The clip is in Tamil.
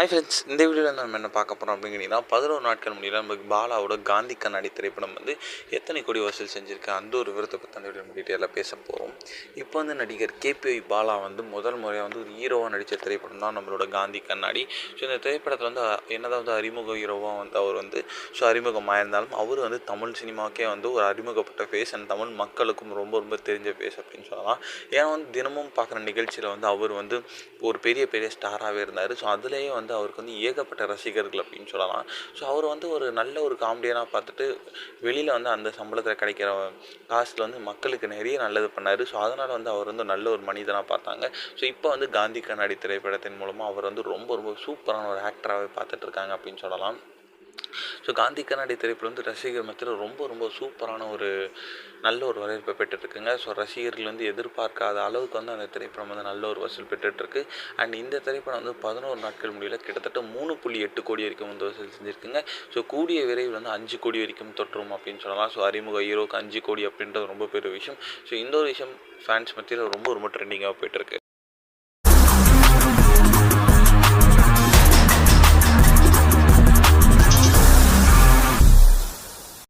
ஹாய் ஃப்ரெண்ட்ஸ், இந்த வீடியோவில் நம்ம என்ன பார்க்க போகிறோம் அப்படிங்கிறீங்கன்னா 11 நாட்கள் முடியல நமக்கு பாலாவோட காந்தி கண்ணாடி திரைப்படம் வந்து எத்தனை கோடி வசூல் செஞ்சுருக்கு அந்த ஒரு விவரத்தை பற்றி அந்த வீடியோ நம்ம டீட்டெயிலாக பேச போகிறோம். இப்போ வந்து நடிகர் கேபிஒய் பாலா வந்து முதல் முறையாக வந்து ஒரு ஹீரோவாக நடித்த திரைப்படம் தான் நம்மளோட காந்தி கண்ணாடி. ஸோ இந்த திரைப்படத்தில் வந்து என்னதான் வந்து அறிமுக ஹீரோவாக வந்து அவர் வந்து அறிமுகமாக இருந்தாலும் அவர் வந்து தமிழ் சினிமாவுக்கே வந்து ஒரு அறிமுகப்பட்ட ஃபேஸ் அண்ட் தமிழ் மக்களுக்கும் ரொம்ப ரொம்ப தெரிஞ்ச ஃபேஸ் அப்படின்னு சொல்லலாம். ஏன்னா வந்து தினமும் பார்க்குற நிகழ்ச்சியில் வந்து அவர் வந்து ஒரு பெரிய பெரிய ஸ்டாராகவே இருந்தார். ஸோ அதுலேயே வந்து அவருக்கு வந்து ஏகப்பட்ட ரசிகர்கள் அப்படின்னு சொல்லலாம். ஸோ அவர் வந்து ஒரு நல்ல ஒரு காமெடியனாக பார்த்துட்டு வெளியில் வந்து அந்த சம்பளத்தில் கிடைக்கிற காசில் வந்து மக்களுக்கு நிறைய நல்லது பண்ணார். ஸோ அதனால் வந்து அவர் வந்து நல்ல ஒரு மனிதனாக பார்த்தாங்க. ஸோ இப்போ வந்து காந்தி கண்ணாடி திரைப்படத்தின் மூலமாக அவர் வந்து ரொம்ப ரொம்ப சூப்பரான ஒரு ஆக்டராகவே பார்த்துட்ருக்காங்க அப்படின்னு சொல்லலாம். ஸோ காந்தி கண்ணாடி திரைப்படம் வந்து ரசிகர் மத்தியில் ரொம்ப ரொம்ப சூப்பரான ஒரு நல்ல ஒரு வரவேற்பை பெற்றுட்ருக்குங்க. ஸோ ரசிகர்கள் வந்து எதிர்பார்க்காத அளவுக்கு வந்து அந்த திரைப்படம் வந்து நல்ல ஒரு வசூல் பெற்றுட்ருக்கு. அண்ட் இந்த திரைப்படம் வந்து 11 நாட்கள் முடியல கிட்டத்தட்ட 3.8 கோடி வரைக்கும் வந்து வசூல் செஞ்சுருக்குங்க. ஸோ கூடிய விரைவில் வந்து 5 கோடி வரைக்கும் தொற்றும் அப்படின்னு சொல்லலாம். ஸோ அறிமுக ஹீரோக்கு 5 கோடி அப்படின்றது ரொம்ப பெரிய விஷயம். ஸோ இந்த ஒரு விஷயம் ஃபேன்ஸ் மத்தியில் ரொம்ப ரொம்ப ட்ரெண்டிங்காக போயிட்டுருக்கு.